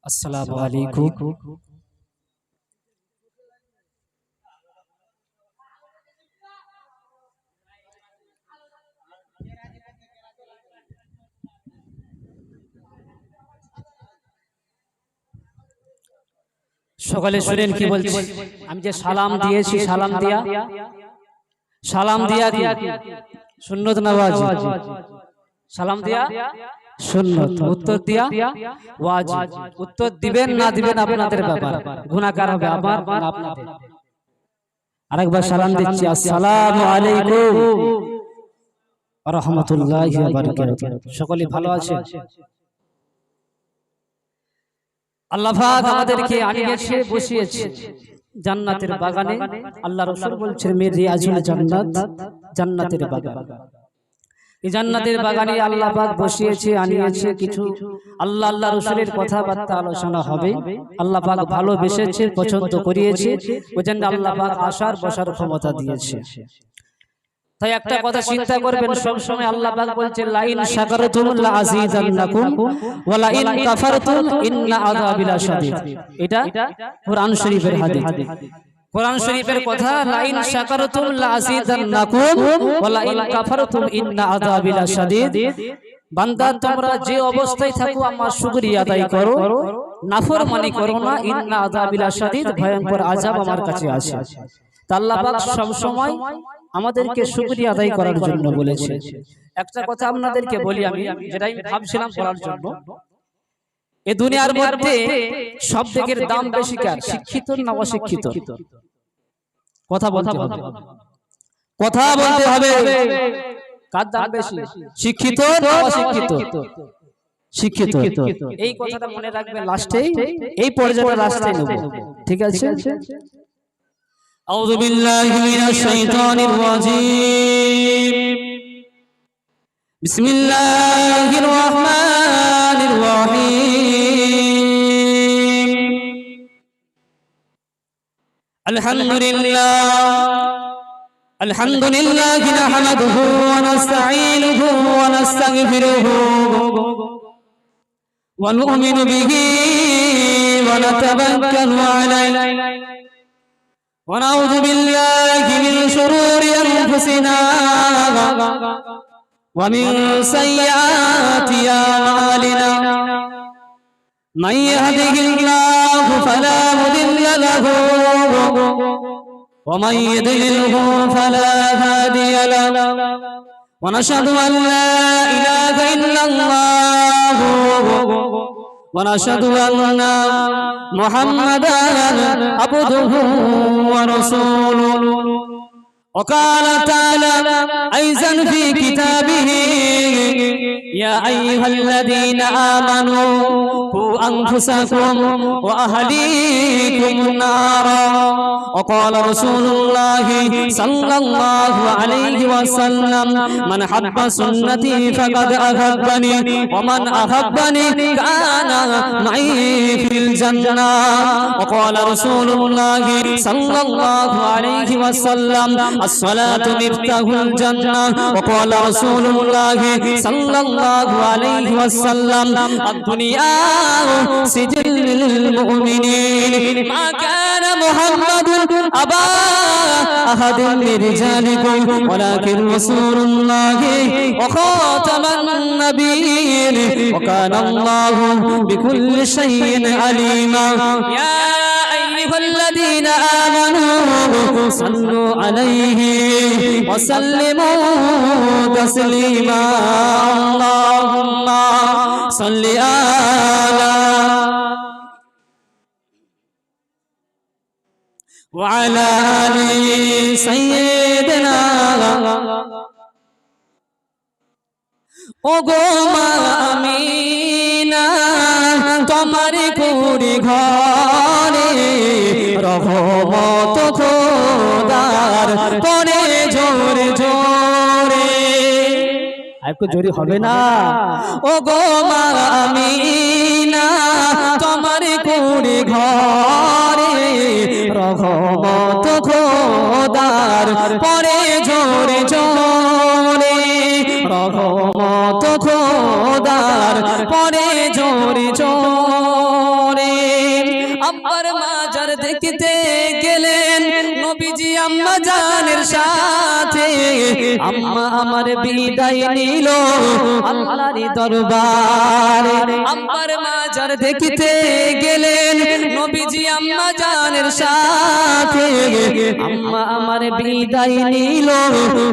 আসসালামু আলাইকুম। সকালে শুনেন কি বলছি, আমি যে সালাম দিয়েছি, সালাম দিয়া কি সুন্নত না ওয়াজিব? সালাম দিয়া সুন্নত, উত্তর দিয়া ওয়াজিব। উত্তর দিবেন না দিবেন আপনাদের ব্যাপার, গুনাহগার হবে আমার না আপনাদের। আরেকবার সালাম দিচ্ছি, আসসালামু আলাইকুম ওয়া রাহমাতুল্লাহি ওয়া বারাকাতুহু। সকলে ভালো আছেন? আল্লাহ পাক আমাদেরকে আনিয়েছে, বসিয়েছে জান্নাতের বাগানে। আল্লাহ রাসূল বলছেন মে রিয়াজুল জান্নাত, জান্নাতের বাগান। এই জান্নাতের বাগানে আল্লাহ পাক বসিয়েছে, আনিয়েছে। কিছু আল্লাহ রাসূলের কথাবার্তা আলোচনা হবে। আল্লাহ পাক ভালোবেসেছে, পছন্দ করিয়েছে, ওইজন্য আল্লাহ পাক আসার বসার ক্ষমতা দিয়েছে। তাই একটা কথা চিন্তা করবেন সব সময়, আল্লাহ পাক বলছেন লা ইন শাকারতুম লা আযীদান্নাকুম ওয়া লা ইন কাফারতুম ইন্না আযাবি লাশাদীদ। এটা কোরআন শরীফের হাদিস। কোরআন শরীফের কথা, লা ইন শাকারতুম লা আযীদান্নাকুম ওয়া লা ইন কাফারতুম ইন্না আযাবি লাশাদীদ। বান্দা তোমরা যে অবস্থায় থাকো আমার শুকরিয়া আদায় করো, নাফরমানি করো না। ইন্না আযাবি লাশাদীদ, ভয়ঙ্কর আযাব আমার কাছে আছে। তা আল্লাহ পাক সব সময় আমাদেরকে শুকরিয়া আদায় করার জন্য বলেছে। একটা কথা আপনাদেরকে বলি, আমি যেটা ভাবছিলাম বলার জন্য, এই দুনিয়ার মধ্যে সব থেকে দাম বেশি কার? শিক্ষিত না অশিক্ষিত? কথা বলতে হবে, কথা বলতে হবে। কার দাম বেশি, শিক্ষিত না অশিক্ষিত? শিক্ষিত। এই কথাটা মনে রাখবেন, লাস্টে এই পর্যায়ে লাস্টে নেব, ঠিক আছে? أعوذ بالله من الشيطان الرجيم بسم الله الرحمن الرحيم الحمد لله نحمده ونستعينه ونستغفره ونؤمن به ونتوكل عليه ونعوذ بالله من شرور أنفسنا ومن سيئات أعمالنا من يهده الله فلا مضل له ومن يضلله فلا هادي له ونشهد أن لا إله إلا الله ونشهد أن محمدا عبده ورسوله وقال تعالى أيضا في كتابه يا أيها الذين آمنوا قوا أنفسكم وأهليكم نارا وقال رسول الله صلى الله عليه وسلم من حب سنتي فقد أحبني ومن أحبني كان معي في الجنة وقال رسول الله صلى الله عليه وسلم الصلاة مفتاح الجنة وقال رسول الله صلى الله عليه وسلم الدنيا سجل للمؤمنين ما كان محمد أبا أحد من رجالكم ولكن رسول الله وخاتم النبيين وكان الله بكل شيء عليما يا أيها الذين آمنوا صلوا عليه وسلموا تسليما اللهم صل على وعلى آل سيدنا ওগো মা আমিনা তোমার কুড়ি ঘরে রহমত খোদার পরে জোরে জোরে, একটু জোরে হবে না? ওগো মা আমিনা তোমার কুড়ি ঘরে রহমত খোদার পরে জোরে জোরে রহমত মতো খোদার পরে জোরে জোরে আব্বার মাজার দেখতে গেলেন নবীজি আম্মা জানের সাথে আম্মা আমার বিদায় নিল আল্লাহর দরবারে আব্বার মাজার দেখতে গেলেন নবীজি আম্মা জানের সাথে আম্মা আমার বিদায় নিল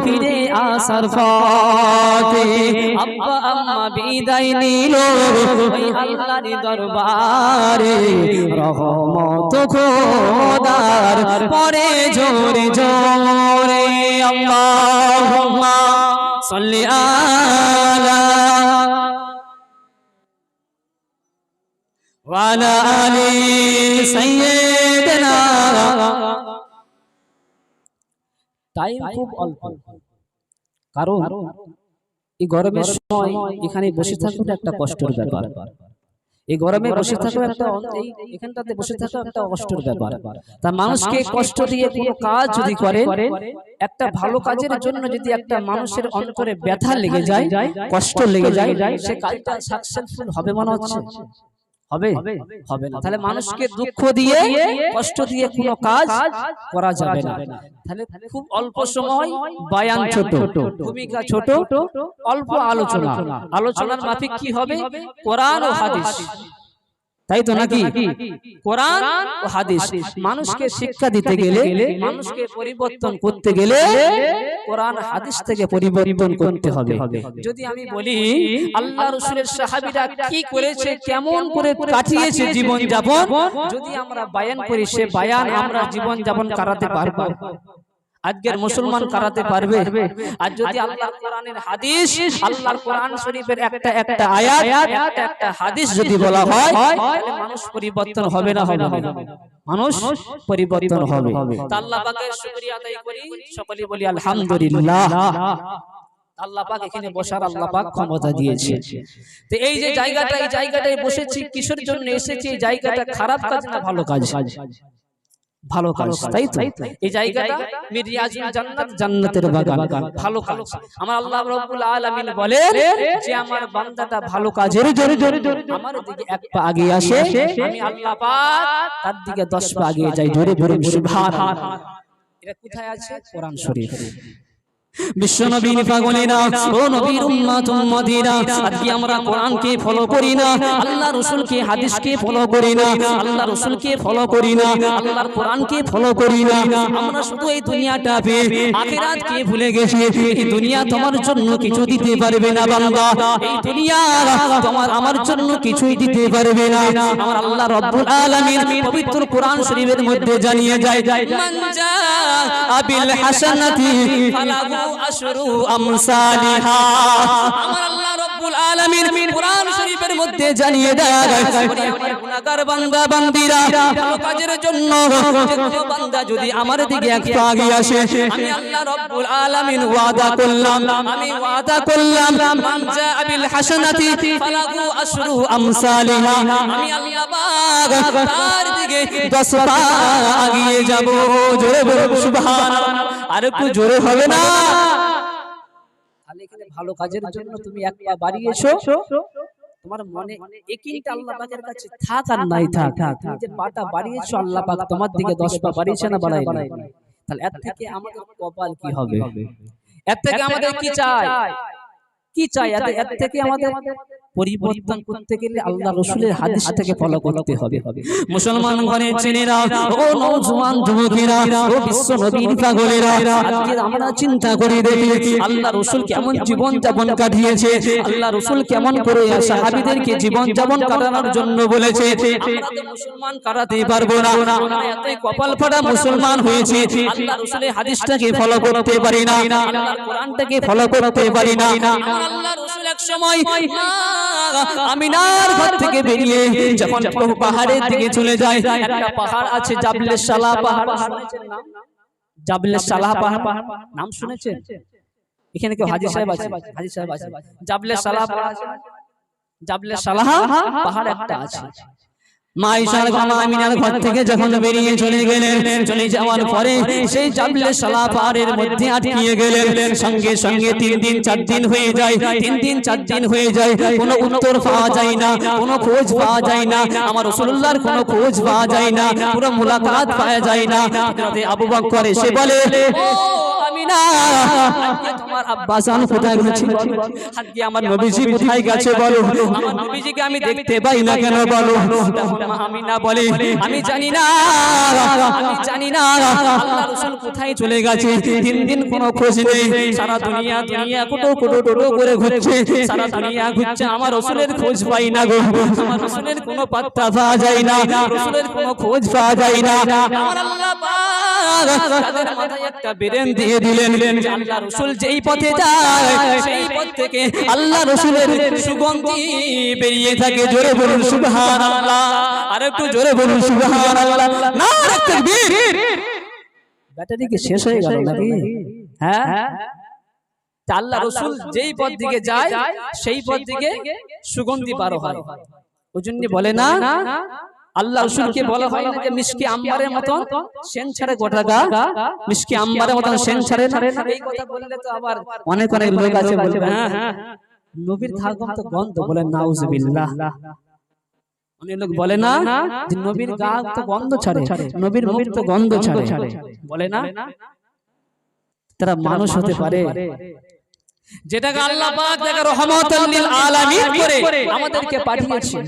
ফিরে আসার পথে আব্বা আম্মা বিদায় নিল ওই আল্লাহর দরবারে রহমত খোদার পরে জোরে জোরে আল্লাহুম্মা সাল্লি আলা ওয়া আলা আলি সাইয়্যিদিনা টাইম খুব অল্প কারণ এই গরমের সময় এখানে বসে থাকাটা একটা কষ্টের ব্যাপার এই গরমে বসে থাকা একটা এখানটাতে বসে থাকা একটা কষ্টের ব্যাপার তা মানুষকে কষ্ট দিয়ে কোনো কাজ যদি করে একটা ভালো কাজের জন্য যদি একটা মানুষের অন্তরে ব্যথা লেগে যায় কষ্ট লেগে যায় সে কাজটা সাকসেসফুল হবে মনে হচ্ছে হবে হবে না তাহলে মানুষকে দুঃখ দিয়ে কষ্ট দিয়ে কোনো কাজ করা যাবে না তাহলে খুব অল্প সময় বয়ান ছোট ভূমিকা ছোট অল্প আলোচনা আলোচনার মাফিক কি হবে কোরআন ও হাদিস তাই তো নাকি কোরআন ও হাদিস মানুষকে শিক্ষা দিতে গেলে মানুষকে পরিবর্তন করতে গেলে কোরআন হাদিস থেকে পরিবর্তন করতে হবে যদি আমি বলি আল্লাহ রাসূলের সাহাবীরা কি করেছে কেমন করে কাটিয়েছে জীবন যাপন যদি আমরা বয়ান করি সে বয়ান আমরা জীবন যাপন করাতে পারবো আজকের মুসলমান করাতে পারবে আর যদি আল্লাহর কোরআনের হাদিস আল্লাহর কোরআন শরীফের একটা একটা আয়াত একটা একটা হাদিস যদি বলা হয় তাহলে মানুষ পরিবর্তন হবে না হবে না মানুষ পরিবর্তন হবে তো আল্লাহ পাকের শুকরিয়া আদায় করি সকলে বলি আলহামদুলিল্লাহ আল্লাহ পাক এখানে বসার আল্লাহ পাক ক্ষমতা দিয়েছে তো এই যে জায়গাটা এই জায়গাটায় বসেছি কিসের জন্য এসেছি এই জায়গাটা খারাপ কাজ না ভালো কাজ ভালো কাজ তাই তো এই জায়গাটা মিরিয়াজুল জান্নাত জান্নাতের বাগান ভালো কাজ আমার আল্লাহ রাব্বুল আলামিন বলেন যে আমার বান্দাটা ভালো কাজের জোরে আমার দিকে এক পা এগিয়ে আসে আমি আল্লাহ পাক তার দিকে 10 পা এগিয়ে যাই জোরে জোরে সুবহানাল্লাহ এটা কোথায় আছে কোরআন শরীফ বিশ্ব নবীর পাগলেরা ও নবীর উম্মত উম্মতিরা আজকে আমরা কোরআনকে ফলো করি না আল্লাহ রাসূলকে হাদিসকে ফলো করি না আল্লাহ রাসূলকে ফলো করি না আল্লাহর কোরআনকে ফলো করি না আমরা শুধু এই দুনিয়াটা পেয়ে আখিরাতকে ভুলে গেছি এই দুনিয়া তোমার জন্য কিছু দিতে পারবে না বান্দা এই দুনিয়া তোমার আমার জন্য কিছুই দিতে পারবে না আমার আল্লাহ রাব্বুল আলামিন পবিত্র কোরআন শরীফের মধ্যে জানিয়ে যায় মান জা আবিল হাসানাতি ফালাহু আশরু আমসালিহা আমার আল্লাহ রাব্বুল আলামিন কোরআন শরীফের মধ্যে জানিয়ে দেয় গুনাহগার বান্দা বান্দীরা ভালো কাজের জন্য যে বান্দা যদি আমার দিকে এক পা এগিয়ে আসে আমি আল্লাহ রাব্বুল আলামিন ওয়াদা করলাম মান জা বিল হাসানাতি ফালাহু আশরু আমসালিহা আমি আল্লাহ পাক তার দিকে 10 পা এগিয়ে যাব জোরে বলো সুবহানাল্লাহ আর একটু জোরে হবে না তাহলে এখানে ভালো কাজের জন্য তুমি এক পা বাড়িয়েছো তোমার মনে একইটা আল্লাহ পাকের কাছে থাক আর নাই থাক তুমি যে পাটা বাড়িয়েছো আল্লাহ পাক তোমার দিকে 10 পা বাড়িয়েছে না বাড়ায়নি তাহলে এর থেকে আমাদের কপাল কি হবে এর থেকে আমাদের কি চাই এর থেকে আমাদের পরিবর্তন করতে গেলে আল্লাহ রাসূলের হাদিস থেকে ফলো করতে হবে মুসলমান ঘরের ছেলেরা ও নওজোয়ান যুবকেরা ও বিশ্ব নবীর পাগলেরা আজকে আমরা চিন্তা করে দেখি আল্লাহ রাসূল কেমন জীবন যাপন কাটিয়েছে আল্লাহ রাসূল কেমন করে সাহাবীদেরকে জীবন যাপন কাটানোর জন্য বলেছে আমরা তো মুসলমান কাটাতে পারবো না আমরা এতই কপাল ফাটা মুসলমান হয়েছে আল্লাহ রাসূলের হাদিসটাকে ফলো করতে পারি না আল্লাহর কোরআনটাকে ফলো করতে পারি না আল্লাহ রাসূল এক সময় আমিনার ঘর থেকে বেরিয়ে যখন পাহাড়ের দিকে চলে যায় একটা পাহাড় আছে জাবলে সালাহ পাহাড় শুনেছেন নাম জাবলে সালাহ পাহাড় নাম শুনেছেন এখানে কেউ হাজী সাহেব আছে জাবলে সালাহ পাহাড় আছে জাবলে সালাহ পাহাড় একটা আছে মা আয়েশার মা আমিনার ঘর থেকে যখন বেরিয়ে চলে গেলেন, চলে যাওয়ার পরে সেই জাবলে সালা পাহাড়ের মধ্যে আটকিয়ে গেলেন। সঙ্গে সঙ্গে 3 দিন 4 দিন হয়ে যায়, 3 দিন 4 দিন হয়ে যায়, কোনো উত্তর পাওয়া যায় না, কোনো খোঁজ পাওয়া যায় না, আমার রাসূলুল্লাহর কোনো খোঁজ পাওয়া যায় না, পুরো মুলাকাত পাওয়া যায় না। হযরত আবু বকর এসে বলে, ও আমিনা, আজকে তোমার আব্বা জান কোথায় গেছে? আজকে আমার নবীজি কোথায় গেছে বলো? আমার নবীজিকে আমি দেখতে পাই না কেন বলো? আমিনা বলে, আমি জানি না, আমি জানি না আল্লাহ রাসূল কোথায় চলে গেছে। 3 দিন কোনো খোঁজ নেই, সারা দুনিয়া কোটো করে ঘুরছে, সারা দুনিয়া ঘুরছে, আমার রাসূলের খোঁজ পাই না গো, আমার রাসূলের কোনো পাত্তা পাওয়া যায় না, রাসূলের কোনো খোঁজ পাওয়া যায় না। আমার আল্লাহ পাক তাদের মাথায় একটা বেরেন দিয়ে দিলেন যে আল্লাহ রাসূল যেই পথে যায় সেই পথ থেকে আল্লাহ রাসূলের সুগন্ধি বেরিয়ে থাকে। জোরে বলুন সুবহানাল্লাহ, আর একটু জোরে বলুন সুবহানাল্লাহ। নারে তাকবীর। ব্যাটারি কি শেষ হয়ে গেল নাকি? হ্যাঁ, আল্লাহ রাসূল যেই পথ দিকে যায় সেই পথ দিকে সুগন্ধি বার হয়। ওজন্য বলে না আল্লাহ রাসূলকে বলা হয় না যে মিশকি আম্বারের মতন সেন ছাড়ে গোটা গা, মিশকি আম্বারের মতন সেন ছাড়ে না। এই কথা বললে তো আবার অনেক লোক আছে বলবে হ্যাঁ নবীর খাগম তো গন্ধ, বলে নাউজুবিল্লাহ। অনেক লোক বলে না যে নবীর গা তো গন্ধ ছাড়ে, নবীর মুখ তো গন্ধ ছাড়ে, বলে না। তারা মানুষ হতে পারে যেটাকে আল্লাহ পাক তাকে রহমাতুল লিল আলামিন করে আমাদেরকে পাঠিয়েছেন।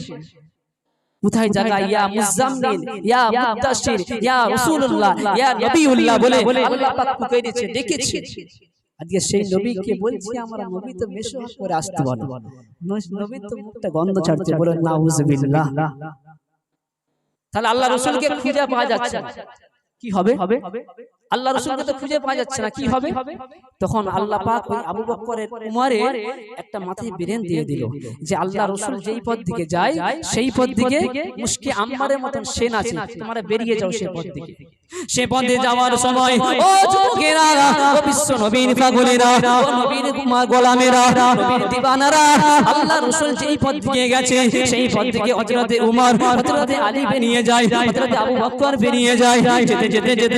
কোথায় জায়গা ইয়া মুজাম্মিল, ইয়া মুদাশশির, ইয়া রাসূলুল্লাহ, ইয়া নবিউল্লাহ বলে আল্লাহ পাক পুকারিয়েছে, ডেকেছে। আজকে সেই নবীকে বলছি আমরা নবী তো মেশহূর করে আসতে বলো, নবীর তো মুখটা গন্ধ ছাড়ছে, বলে নাউজুবিল্লাহ। তাহলে আল্লাহ রাসূলকে খুঁজে পাওয়া যাচ্ছে না, কি হবে? আল্লাহ রাসূলকে তো খুঁজে পাওয়া যাচ্ছে না, কি হবে? তখন আল্লাহ পাক ওই আবু বকরের উমরের একটা মাথায় বেরেন দিয়ে দিল যে আল্লাহ রাসূল যেই পথ দিকে যায় সেই পথ দিকে মুশকি আম্মারের মতন সেন আছে, তোমরা বেরিয়ে যাও সেই পথ দিকে। সে পথে যাওয়ার সময় ও যুবকেরা, ও বিশ্ব নবীর পাগলেরা, ও নবীর গোলামেরা, নবীর দিওয়ানারা, আল্লাহ রাসূল যেই পথ দিকে গেছে সেই পথ দিকে হযরতে উমর, হযরতে আলী বেরিয়ে যায়, হযরতে আবু বকর বেরিয়ে যায়।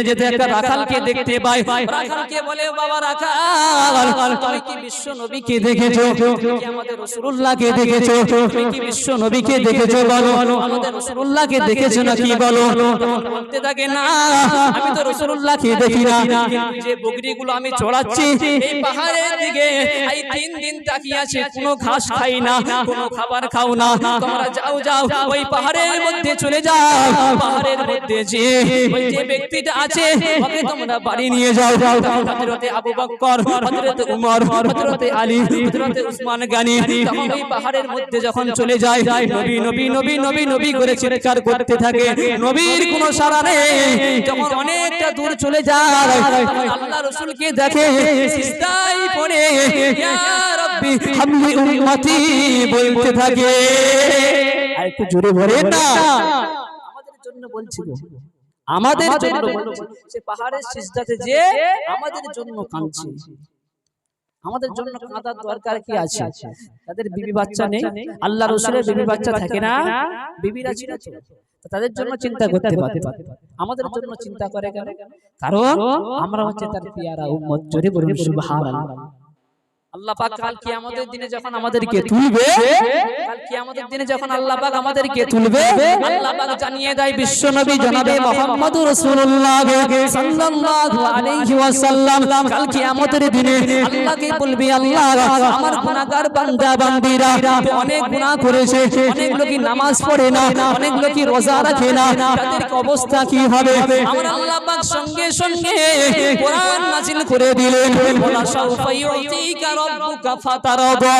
যেতে একটা রাখালকে দেখতে পায়, রাখালকে বলে, বাবা রাখাল, তুমি কি বিশ্ব নবীকে দেখেছো? তুমি আমাদের রাসূলুল্লাহকে দেখেছো? তুমি কি বিশ্ব নবীকে দেখেছো বলো? আমাদের রাসূলুল্লাহকে দেখেছো নাকি বলো? বলতে থাকে, না আমি তো রাসূলুল্লাহকে দেখি না, যে বকরিগুলো আমি চড়াচ্ছি এই পাহাড়ের দিকে এই 3 দিন তাকিয়ে আছে, কোনো ঘাস খাই না, কোনো খাবার খাও না, তোমরা যাও ওই পাহাড়ের মধ্যে চলে যাও, পাহাড়ের মধ্যে যে ওই যে ব্যক্তিটা আছে ওকে তোমরা বাড়ি নিয়ে যাও। হযরতে আবু বকর, হযরতে উমর, হযরতে আলী, হযরতে উসমান গনি তখন ওই পাহাড়ের মধ্যে যখন চলে যায়, নবী নবী নবী নবী নবী করে চিৎকার করতে থাকে, নবীর কোনো সাড়া নেই। যখন অনেকটা দূর চলে যায় আল্লাহ রাসূলকে দেখে সিজদায় পড়ে ইয়া রাব্বি হামলি উম্মতি বলতে থাকে। আর একটু জোরে বলেন না, আমাদের জন্য বলছি গো, আমাদের জন্য বলছি। সে পাহাড়ের সিজদাতে যে আমাদের জন্য কাঁদছে, আমাদের জন্য কাঁদার দরকার কি আছে? তাদের বিবি বাচ্চা নেই, আল্লাহ রাসূলের বিবি বাচ্চা থাকে না, বিবিরা ছিল তো তাদের জন্য চিন্তা করতে পারত, আমাদের জন্য চিন্তা করে কেন? কারণ আমরা হচ্ছে তার পিয়ারা উম্মত। জোরে বলুন সুবহানাল্লাহ। আল্লাহ পাক কাল কিয়ামতের দিনে যখন আমাদেরকে তুলবে, কাল কিয়ামতের দিনে যখন আল্লাহ পাক আমাদেরকে তুলবে, আল্লাহ পাক জানিয়ে দেয় বিশ্ব নবী জনাবে মুহাম্মদুর রাসূলুল্লাহ সাল্লাল্লাহু আলাইহি ওয়াসাল্লাম কাল কিয়ামতের দিনে আল্লাহকে বলবে, আল্লাহ আমার গুনাহগার বান্দা বান্দীরা অনেক গুনাহ করেছে, অনেক লোকই নামাজ পড়ে না, অনেক লোকই রোজা রাখে না, তাদের অবস্থা কি হবে? আমার আল্লাহ পাক সঙ্গে সঙ্গে কোরআন নাযিল করে দিলেন, ওয়ালা সাউফা ইউতিকা রাব্বুকা ফাতারদা।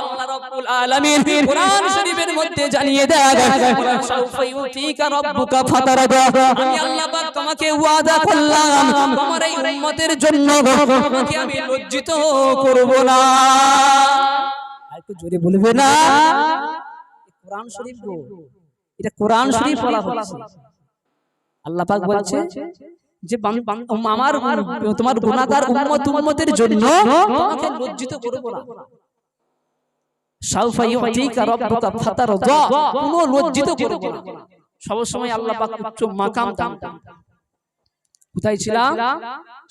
আল্লাহ রাব্বুল আলামিন কোরআন শরীফের মধ্যে জানিয়ে দেয়, ওয়ালা সাউফা ইউতিকা রাব্বুকা ফাতারদা, আমি আল্লাহ পাক তোমাকে ওয়াদা করলাম তোমার এই উম্মতের জন্য তোমাকে আমি লজ্জিত করব না। আর একটু জোরে বলবে না, কোরআন শরীফ গো, এটা কোরআন শরীফ বলা হচ্ছে। আল্লাহ পাক বলছে যে আমার তোমার গুনাহগার উম্মতের জন্য তোমাকে লজ্জিত করব না। সাউফা ইউতিকা রাব্বুকা ফাতারদা, কোনো লজ্জিত করবে না, সব সময় আল্লাহ পাক উচ্চ মাকাম দান। কোথায় ছিলাম?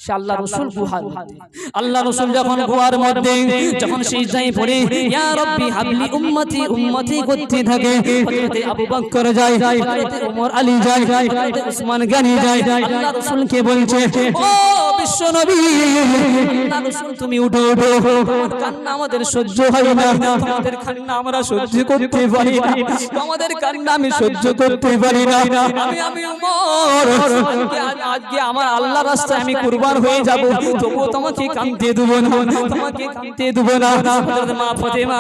সে আল্লাহ রাসূল গুহার মধ্যে। আল্লাহ রাসূল যখন গুহার মধ্যে যখন সিজদায় পড়ে ইয়া রাব্বি হাবলি উম্মতি উম্মতি করতে থাকে, হযরত আবু বকর যায়, হযরত ওমর আলী যায়, হযরত উসমান গনি যায়, আল্লাহ রাসূলকে বলছে, ও বিশ্ব নবী, আল্লাহ রাসূল তুমি উঠো উঠো, তোমার কান্না আমাদের সহ্য হয় না, তোমাদের কান্না আমরা সহ্য করতে পারি না, তোমাদের কান্না আমি সহ্য করতে পারি না, আমি ওমর আজকে আমার আল্লাহর রাস্তায় আমি কুরবান হয়ে যাব, তবুও তোমাকে কাঁদতে দেব না, তোমাকে কাঁদতে দেব না। মা ফাতেমা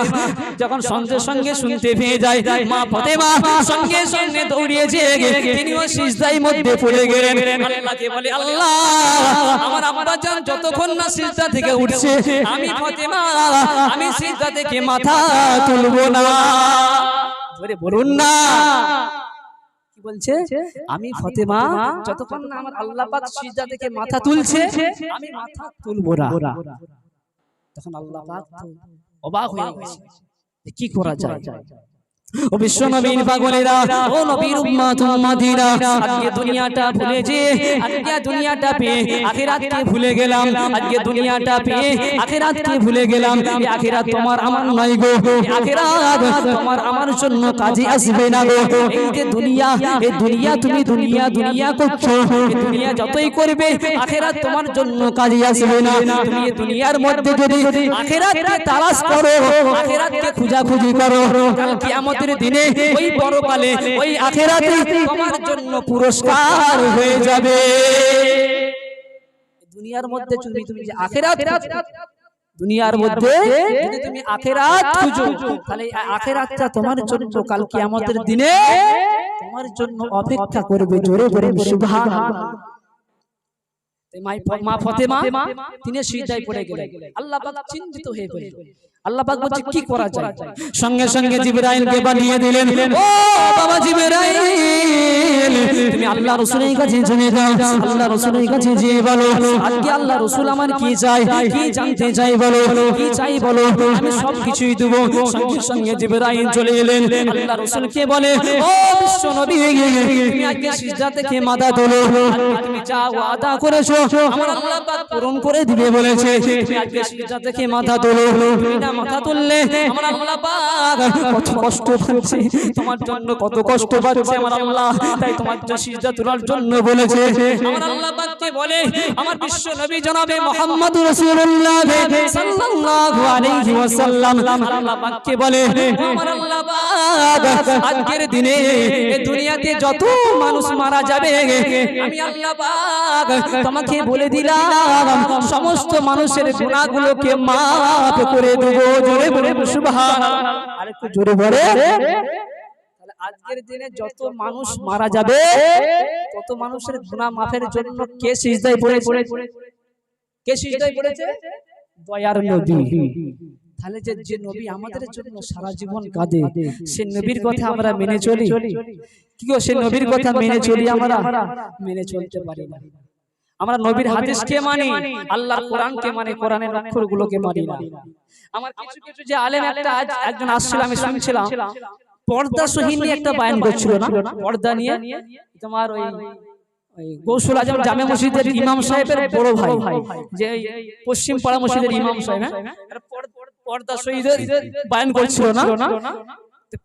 যখন সঙ্গে সঙ্গে শুনতে পেয়ে যায়, মা ফাতেমা সঙ্গে সঙ্গে দৌড়িয়েছে, তিনিও সিজদার মধ্যে পড়ে গেলেন। আল্লাহকে বলে, আল্লাহ আমার আব্বা জান যতক্ষণ না সিজদা থেকে উঠছে, আমি ফাতেমা আমি সিজদা থেকে মাথা তুলব না। ধরে বলুন না, বলছে আমি ফাতেমা যতক্ষণ না আমার আল্লাহ পাক সিজদা থেকে মাথা তুলছে আমি মাথা তুলবো না। তখন আল্লাহ পাক অবাক হয়ে গেছে, কি করা যায়। ও বিশ্ব নবীর পাগলেরা, ও নবীর উম্মত উম্মতিরা, আজকে দুনিয়াটা ভুলে যে আজকে দুনিয়াটা পেয়ে আখিরাতকে ভুলে গেলাম, আজকে দুনিয়াটা পেয়ে আখিরাতকে ভুলে গেলাম। এই আখিরাত তোমার আমার নয় গো, এই আখিরাত তোমার আমার জন্য কাজে আসবে না গো। এই যে দুনিয়া, এই দুনিয়া তুমি দুনিয়া দুনিয়া করছো, এই দুনিয়া যতই করবে আখিরাত তোমার জন্য কাজে আসবে না। তুমি এই দুনিয়ার মধ্যে যদি আখিরাতকে তালাশ করো, আখিরাতকে খোঁজাখুঁজি করো, কাল কিয়ামত দিনে ওই পরকালে ওই আখিরাতে তোমার জন্য পুরস্কার হয়ে যাবে। দুনিয়ার মধ্যে তুমি যে আখিরাত, দুনিয়ার মধ্যে যদি তুমি আখিরাত খুঁজো, তাহলে আখিরাতটা তোমার জন্য কাল কিয়ামতের দিনে তোমার জন্য অপেক্ষা করবে। জোরে জোরে সুবহানাল্লাহ। মা ফাতেমা তিনি সিজদায় পড়ে গেলেন, আল্লাহ পাক চিন্তিত হয়ে পড়লেন। আল্লাহ পাক বলছে কি করা যায়। সঙ্গে সঙ্গে জিবরাইলকে পাঠিয়ে দিলেন, ও বাবা জিবরাইল, তুমি আল্লাহ রাসূলের কাছে চলে যাও, আল্লাহ রাসূলের কাছে যেয়ে বলো আজকে আল্লাহ রাসূল আমার কি চাই, কি জানতে চাই বলো, কি চাই বলো, আমি সব কিছুই দেব। সঙ্গে সঙ্গে জিবরাইল চলে এলেন, আল্লাহ রাসূলকে বলে, ও বিশ্ব নবী, তুমি আজকে সিজদা থেকে মাথা তোলো, তুমি যা ওয়াদা করেছো আমার আল্লাহ পাক পূরণ করে দিবে বলেছে। তুমি আজকে সিজদা থেকে মাথা তোলো, তুমি না মাথা তুললে আমার আল্লাহ পাক কত কষ্ট পাচ্ছে, তোমার জন্য কত কষ্ট পাচ্ছে আমার আল্লাহ, তাই তোমার জন্য সিজদা তোলার জন্য বলেছে। আমার আল্লাহ পাককে বলে, আমার বিশ্ব নবী জনাবে মুহাম্মদুর রাসূলুল্লাহ সাল্লাল্লাহু আলাইহি ওয়াসাল্লাম আল্লাহ পাককে বলে, আমার আল্লাহ পাক আজকের দিনে এই দুনিয়াতে যত মানুষ মারা যাবে আমি আল্লাহ পাক তোমাকে বলে দিলাম সমস্ত মানুষের গুনাহগুলোকে মাফ করে দেব। জোরে বলে সুবহানাল্লাহ। আরেকটু জোরে বলে। তাহলে আজকের দিনে যত মানুষ মারা যাবে তত মানুষের গুনাহ মাফের জন্য কে সিজদায় পড়েছে? কে সিজদায় পড়েছে? দয়ার নবী। তাহলে যে নবী আমাদের জন্য সারা জীবন কাঁদে, সে নবীর কথা আমরা মেনে চলি কি গো? সে নবীর কথা মেনে চলি? আমরা মেনে চলতে পারি না। আমরা নবীর হাদিসকে মানি, আল্লাহর কোরআনকে মানি, কোরআনের অক্ষরগুলোকে মানি না। আমার কিছু কিছু যে আলেম, একটা একজন আসছিল, আমি শুনছিলাম, পর্দা সহি নিয়ে একটা বয়ান করছিল না, পর্দা নিয়ে। তোমার ওই গৌসুল আজম জামে মসজিদের ইমাম সাহেবের বড় ভাই, যে পশ্চিম পাড়া মসজিদের ইমাম সাহেব, পর্দা সহিদের বয়ান করছিল না।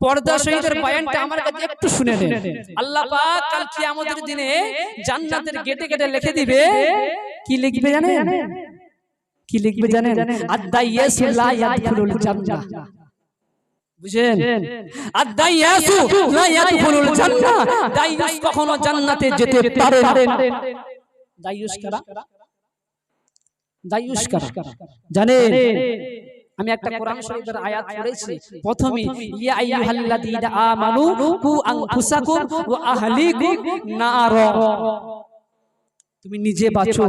পর্দা শহীদের বয়ানটা আমার কাছে একটু শুনে নেন। আল্লাহ পাক কাল কিয়ামতের দিনে জান্নাতের গেটে গেটে লিখে দিবে। কি লিখবে জানেন? কি লিখবে জানেন? আদ-দাইয়াসু লা ইয়াদখুলুল জান্নাহ। বুঝেন? আদ-দাইয়াসু লা ইয়াদখুলুল জান্নাহ। দাইয়াস কখনো জান্নাতে যেতে পারে না। দাইয়াস কারা? দাইয়াস কারা জানেন? আমি একটা কোরআন শরীফের আয়াত পড়েছি প্রথমে, ইয়া আইয়ুহাল্লাযীনা আমানু কু আনফুসাকুম ওয়া আহলিকুম নার। তুমি নিজে বাঁচো,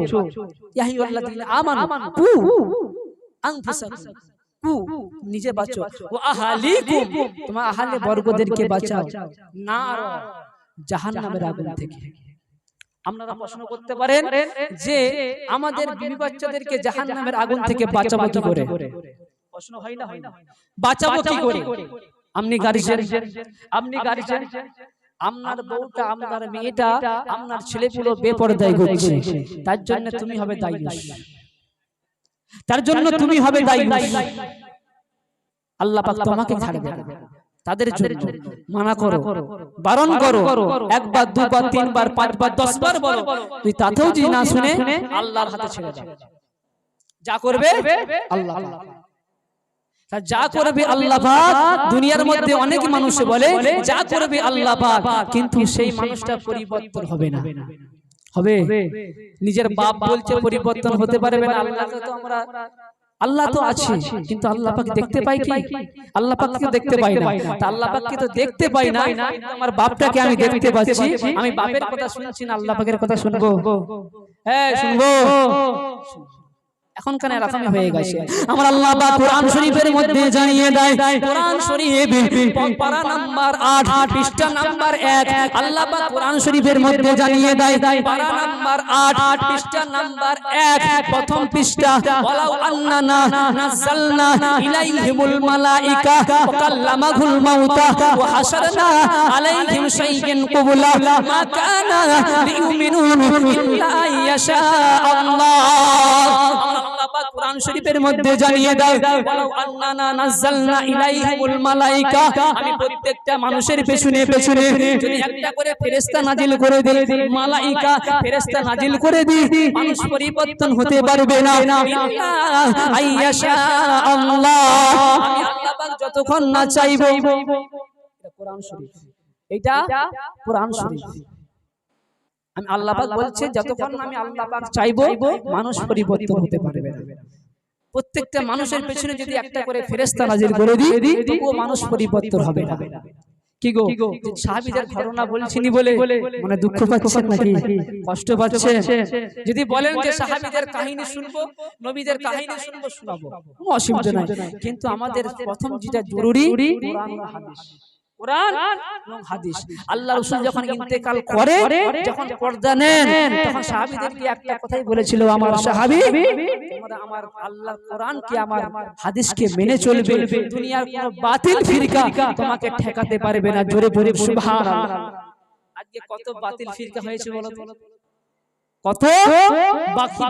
ইয়া আইয়ুহাল্লাযীনা আমানু কু আনফুসাকুম, কু নিজে বাঁচো, ওয়া আহলিকুম তোমার আহলে বর্গদেরকে বাঁচাও, নার জাহান্নামের আগুন থেকে। আপনারা প্রশ্ন করতে পারেন যে আমাদের বিবি বাচ্চাদেরকে জাহান্নামের আগুন থেকে বাঁচাবো কি করে? প্রশ্ন হয় না? হয় না। বাঁচাবো কি করে? আপনি গার্জিয়ান, আপনি গার্জিয়ান, আপনার বউটা, আপনার মেয়েটা, আপনার ছেলেপুলো বেপরদায় ঘুরছে, তার জন্য তুমি হবে দায়ী, তার জন্য তুমি হবে দায়ী। আল্লাহ পাক তোমাকে ছাড়বে না। তাদের জন্য মানা করো, বারণ করো, একবার দুবার তিনবার পাঁচবার 10 বার বলো, তুই তাতেও যদি না শুনে আল্লাহর হাতে ছেড়ে দাও। যা করবে আল্লাহ পাক, যা করবে আল্লাহ পাক। দুনিয়ার মধ্যে অনেক মানুষ বলে যা করবে আল্লাহ পাক, কিন্তু সেই মানুষটা পরিবর্তন হবে না। হবে? নিজের বাপ বলছে পরিবর্তন হতে পারবে না। আল্লাহকে তো আমরা, আল্লাহ তো আছে, কিন্তু আল্লাহ পাক দেখতে পাই কি? আল্লাহ পাককে দেখতে পাই না। তা আল্লাহ পাককে তো দেখতে পাই না, আমার বাপটাকে আমি দেখতে পাচ্ছি। আমি বাপের কথা শুনছি না, আল্লাহ পাকের কথা শুনবো? হ্যাঁ শুনবো। এখনকার এরকমই হয়ে গেছে। আমার আল্লাহ পাক কোরআন শরীফের মধ্যে জানিয়ে দেয়, কোরআন শরীফ পারা নাম্বার 8 পৃষ্ঠা নাম্বার 1, আল্লাহ পাক কোরআন শরীফের মধ্যে জানিয়ে দেয়, পারা নাম্বার 8 পৃষ্ঠা নাম্বার 1 প্রথম পৃষ্ঠা, ওয়ালাউ আন্নানা নাযালনা ইলাইহিমুল মালাইকা ওয়া কাল্লামাহুল মাউতা ওয়া হাশারনা আলাইহিম শাইইন কুবুলা মা কানা লিউমিনু ইল্লা ইয়াশা আল্লাহ। আল্লাহ পাক কোরআন শরীফের মধ্যে জানিয়ে দাও, ওয়ালাউ আন্নানা নাযালনা ইলাইহিমুল মালাইকা, আমি প্রত্যেকটা মানুষের পেছনে পেছনে যদি একটা করে ফেরেশতা নাজিল করে দেই, মালাইকা ফেরেশতা নাজিল করে দিই, মানুষ পরিবর্তন হতে পারবে না। ইল্লা আইয়াশা আল্লাহ, আমি আল্লাহ পাক যতক্ষণ না চাইবো। এটা কোরআন শরীফ, এটা কোরআন শরীফ। আমি আল্লাহ পাক বলছে যতক্ষণ আমি আল্লাহ পাক চাইবো মানুষ পরিবর্তন হতে পারবে না। প্রত্যেকটা মানুষের পেছনে যদি একটা করে ফেরেশতা নাজিল করে দিই, তবুও মানুষ পরিবর্তন হবে না। কি গো, সাহাবীদের ঘটনা বলছিনি বলে মানে দুঃখ পাচ্ছেন নাকি, কষ্ট পাচ্ছেন? যদি বলেন যে সাহাবীদের কাহিনী শুনবো, নবীদের কাহিনী শুনবো, শোনাবো, কোনো অসুবিধা নাই। কিন্তু আমাদের প্রথম যেটা জরুরি কোরআন ও হাদিস, কোরআন এবং হাদিস। আল্লাহ রাসূল যখন ইন্তেকাল করে, যখন পর্দা নেন, তখন সাহাবীদেরকে একটা কথাই বলেছিল, আমার সাহাবী তোমরা আমার আল্লাহর কোরআনকে আমার হাদিসকে মেনে চলবে, দুনিয়ার কোনো বাতিল ফিরকা তোমাকে ঠেকাতে পারবে না। জোরে জোরে সুবহানাল্লাহ। আজকে কত বাতিল ফিরকা হয়েছে বলো তো, কত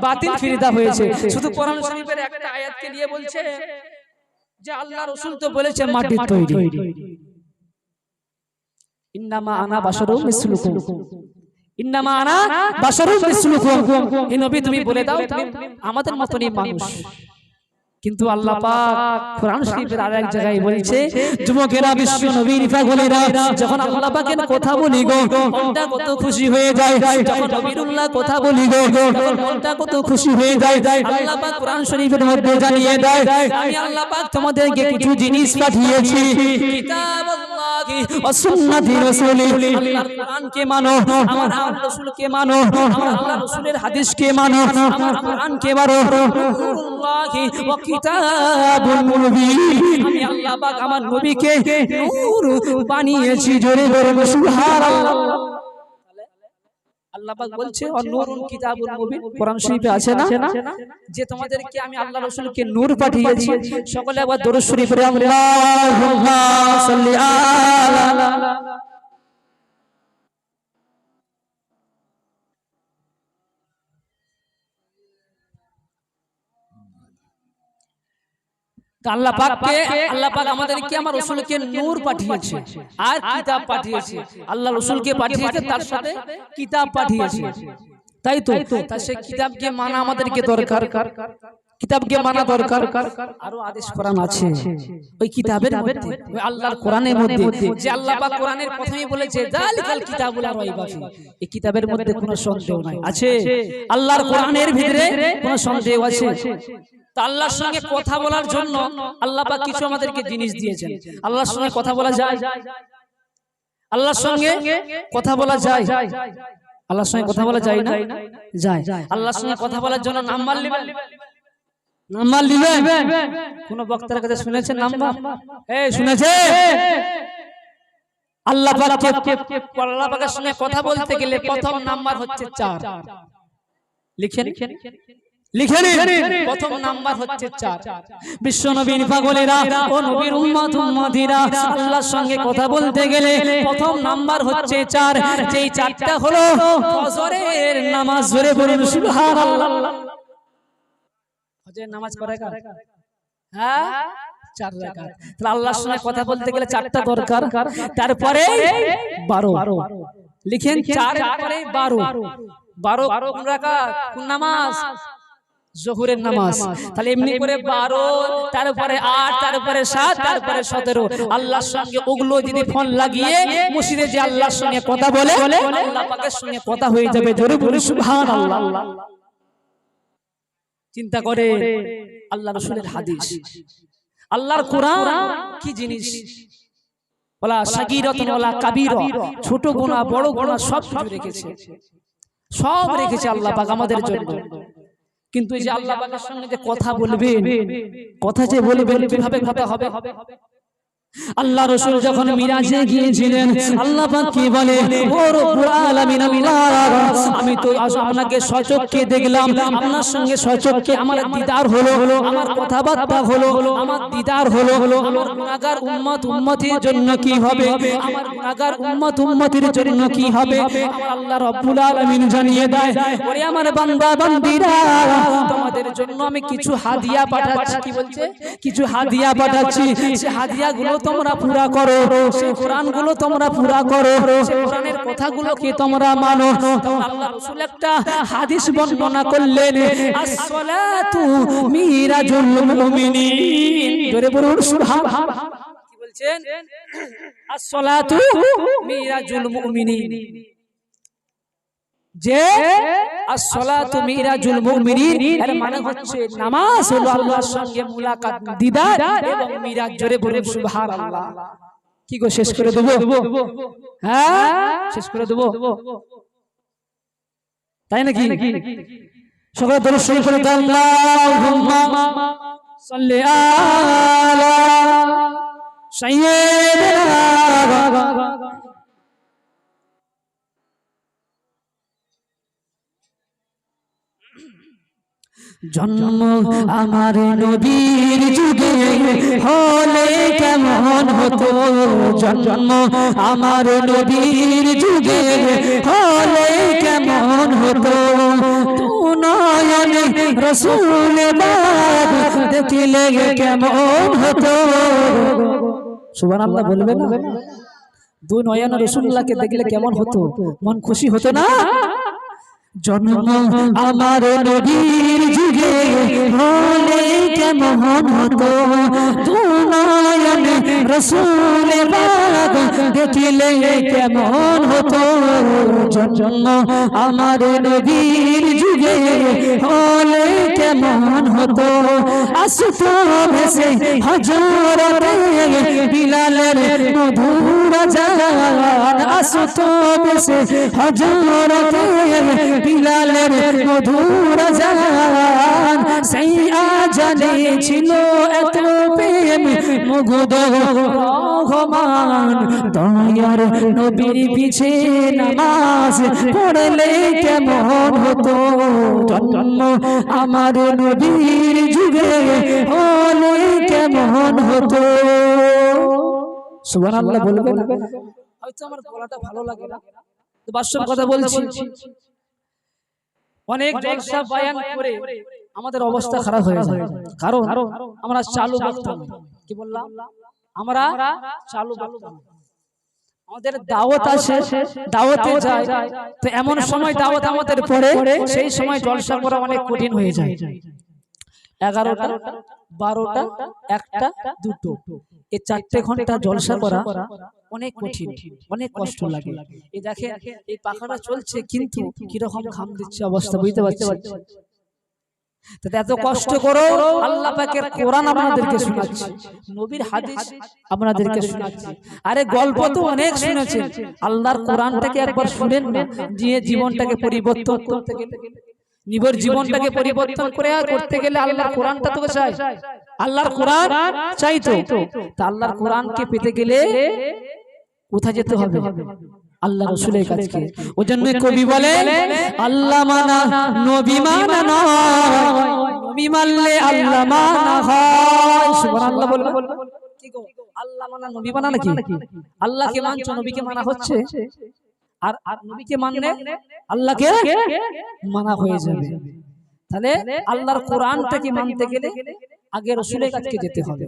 বাতিল ফিরকা হয়েছে। শুধু কোরআন শরীফের একটা আয়াতকে নিয়ে বলছে যে আল্লাহ রাসূল তো বলেছে মাটির তৈরি, ইন্নামা আনা বাশারুম মিসলুকুম, ইন্নামা আনা বাশারুম মিসলুকুম। হে নবী তুমি বলে দাও তুমি আমাদের মতই মানুষ। কিন্তু আল্লাহ পাক কোরআন শরীফের আরেক জায়গায় বলছে, যুবকেরা, বিশ্ব নবীর পাগলেরা, যখন আল্লাহ পাকের কথা বলি গো মনটা কত খুশি হয়ে যায়, যখন নবীরুল্লাহ কথা বলি গো তখন মনটা কত খুশি হয়ে যায়। আল্লাহ পাক কোরআন শরীফের মধ্যে জানিয়ে দেয়, আমি আল্লাহ পাক তোমাদেরকে কিছু জিনিস পাঠিয়েছি, কিতাবুল্লাহি ওয়া সুন্নাতি রাসূলি, আল্লাহর কোরআনকে মানো, আমার রাসূলকে মানো, আমার আল্লাহ রাসূলের হাদিসকে মানো, আমার কোরআনকে মানো, নূরুল্লাহি ওয়া কিতাবুল মুবিন, আমি আল্লাহ পাক আমার নবীকে নূর বানিয়েছি। জোরে জোরে সুবহানাল্লাহ। আল্লাহ পাক বলছে নূরুন কিতাবুল মুবিন, কোরআন শরীফে আছে না যে তোমাদেরকে আমি আল্লাহ রাসূলকে নূর পাঠিয়েছি। সকলে একবার দরুদ শরীফ পড়ে আল্লাহুম্মা সাল্লি আলা। আল্লাহ পাক আমাদেরকে আমার রাসূলকে নূর পাঠিয়েছে আর কিতাব পাঠিয়েছে। আল্লাহ রাসূলকে পাঠিয়েছে, তার সাথে কিতাব পাঠিয়েছে, তাই তো। তাই সেই কিতাবকে মানা আমাদেরকে দরকার, কিতাবকে মানা দরকার। আরো আদেশ কোরআন আছে ওই কিতাবের মধ্যে, ওই আল্লাহর কোরআনের মধ্যে, যে আল্লাহ পাক কোরআনের প্রথমেই বলেছে যালিকাল কিতাবুল রাইবা ফি, এই কিতাবের মধ্যে কোনো সন্দেহ নাই। আছে আল্লাহর কোরআনের ভিতরে কোনো সন্দেহ আছে? তা আল্লাহর সঙ্গে কথা বলার জন্য আল্লাহ পাক কিছু আমাদেরকে জিনিস দিয়েছেন। আল্লাহর সঙ্গে কথা বলা যায়, আল্লাহর সঙ্গে কথা বলা যায়, আল্লাহর সঙ্গে কথা বলা যায় না? যায়। আল্লাহর সঙ্গে কথা বলার জন্য নাম্বার নেবেন, নাম্বার নেবেন। কোন বক্তার কাছে শুনেছেন নাম্বার? এই শুনেছে? আল্লাহ পাকের সঙ্গে কথা বলতে গেলে প্রথম নাম্বার হচ্ছে 4। লিখেন লিখে নিন প্রথম নাম্বার হচ্ছে 4 বিশ্ব নবীর পাগলেরা ও নবীর উম্মত উম্মতিরা আল্লাহর সঙ্গে কথা বলতে গেলে প্রথম নাম্বার হচ্ছে 4 যেই 4টা হলো ফজরের নামাজ জোরে বলুন সুবহানাল্লাহ ফজরের নামাজ কয় রাকাত হ্যাঁ 4 রাকাত তাহলে আল্লাহর সঙ্গে কথা বলতে গেলে 4টা দরকার তারপরে 12 লিখেন 4 পরে 12 কোন রাকাত কোন নামাজ জোহরের নামাজ তাহলে এমনি করে 12 তারপরে 8 তারপরে 7 তারপরে 17 আল্লাহর সঙ্গে ওগুলো যদি ফোন লাগিয়ে মসজিদে যে আল্লাহর সঙ্গে কথা বলে আল্লাহ পাকের সঙ্গে কথা হয়ে যাবে জোরে বলি সুবহানাল্লাহ চিন্তা করে আল্লাহ রাসূলের হাদিস আল্লাহর কোরআন কি জিনিস ওয়ালা সাগীরাতুন ওয়ালা কাবীরা ছোট গুনাহ বড় গুনাহ সব রেখেছে আল্লাহ পাক আমাদের জন্য কিন্তু এই যে আল্লাহ পাকের সঙ্গে যে কথা বলবেন কথা যে বলবেন কিভাবে কথা হবে আল্লাহ রাসূল যখন মিরাজে গিয়েছিলেন আল্লাহ পাক কি বলে ও রব্বুল আলামিন আমি তো আপনাকে সচক্ষে দেখলাম আপনার সঙ্গে সচক্ষে আমার দিদার হলো আমার কথাবার্তা হলো আমার দিদার হলো আমার গুনাহগার উম্মত উম্মতির জন্য কি হবে আমার গুনাহগার উম্মত উম্মতির জন্য কি হবে আমার আল্লাহ রব্বুল আলামিন জানিয়ে দেয় ওরে আমার বান্দা বান্দীরা তোমাদের জন্য আমি কিছু হাদিয়া পাঠাচ্ছি কি বলছে কিছু হাদিয়া পাঠাচ্ছি সে হাদিয়াগুলো তোমরা পুরা করো সেই কোরআনগুলো তোমরা পুরা করো সেই কোরআনের কথাগুলোকে তোমরা মানো তখন আল্লাহ রাসূল একটা হাদিস বর্ণনা করলেন as-salatu মিরাজুল মুমিনিন জোরে বলুন সুবহানাল্লাহ কি বলছেন as-salatu মিরাজুল মুমিনিন যে as-salatu মিরাজুল মুমিনিন এর মানে হচ্ছে নামাজ হলো আল্লাহর সঙ্গে মুলাকাত দিদার এবং মিরাজ জোরে বলুন সুবহানাল্লাহ কি গো শেষ করে দেব হ্যাঁ শেষ করে দেব তাই নাকি সকলে দরুদ শরীফ পড়ে আল্লাহুম্মা সাল্লি আলা সাইয়্যিদিনা জন্ম আমার নবীর যুগে হলে কেমন হতো জন্ম আমার নবীর যুগে হলে কেমন হতো নয়নে রাসূল বাদ দেখিলে কেমন হতো সুবহানাল্লাহ বলবেন না দুই নয়নে রাসূলুল্লাহকে দেখলে কেমন হতো মন খুশি হতো না জন্ম আমার নবীর যুগে হলে কেমন হতো নয়নে রাসূল বাদ দেখিলে কেমন হতো জন্ম আমার নবীর যুগে হলে কেমন হতো আসতো ভেসে হযরতে বিলালের মধুর আযান আসতো ভেসে হযরতে বিলালের মধুর আযান সেই আজানে ছিল এত প্রেম মুগ্ধ রহমান দয়ার নবীর পিছে নামাজ পড়লে কেমন হতো জন্ম আমার নবীর যুগে হলে কেমন হতো সুবহানাল্লাহ বলবেন হয়তো আমার গলাটা ভালো লাগে না তো বাস্তব কথা বলছি অনেক জলসা বয়ান করে আমাদের অবস্থা খারাপ হয়ে যায় কারণ আমরা চালু বক্তা কি বললাম আমরা চালু বক্তা আমাদের দাওয়াত আসে দাওয়াতে যায় তো এমন সময় দাওয়াত আমাদের পড়ে সেই সময় জলসা করা অনেক কঠিন হয়ে যায় 11টা 12টা 1টা 2টো এই 4টে ঘন্টা জলসা করা অনেক কঠিন অনেক কষ্ট লাগে এই দেখেন এই পাখাটা চলছে কিন্তু কি রকম ঘাম দিচ্ছে অবস্থা বুঝতে পারছেন তাতে এত কষ্ট করো আল্লাহ পাকের কোরআন আপনাদেরকে শোনাচ্ছি নবীর হাদিস আপনাদেরকে শোনাচ্ছি আরে গল্প তো অনেক শুনেছেন আল্লাহর কোরআনটাকে একবার শুনেন না যে জীবনটাকে পরিবর্তন করতে গেলে নিজের জীবনটাকে পরিবর্তন করে করতে গেলে আল্লাহর কোরআনটা তো চাই আল্লাহর কোরআন চাই তো তা আল্লাহর কোরআনকে পেতে গেলে কোথায় যেতে হবে আল্লাহ রাসূলের কাছে। ওই জন্য কবি বলে আল্লাহ মানা নবী মানা নয়, নবী মানলে আল্লাহ মানা হয়। সুবহানাল্লাহ বলবেন। কি গো, আল্লাহ মানা নবী মানা নাকি? আল্লাহকে মানছো, নবীকে মানা হচ্ছে। আর নবীকে মানলে আল্লাহকে মানা হয়ে যাবে। তাহলে আল্লাহর কোরআনটাকে মানতে গেলে আগে রাসূলের কাছে যেতে হবে।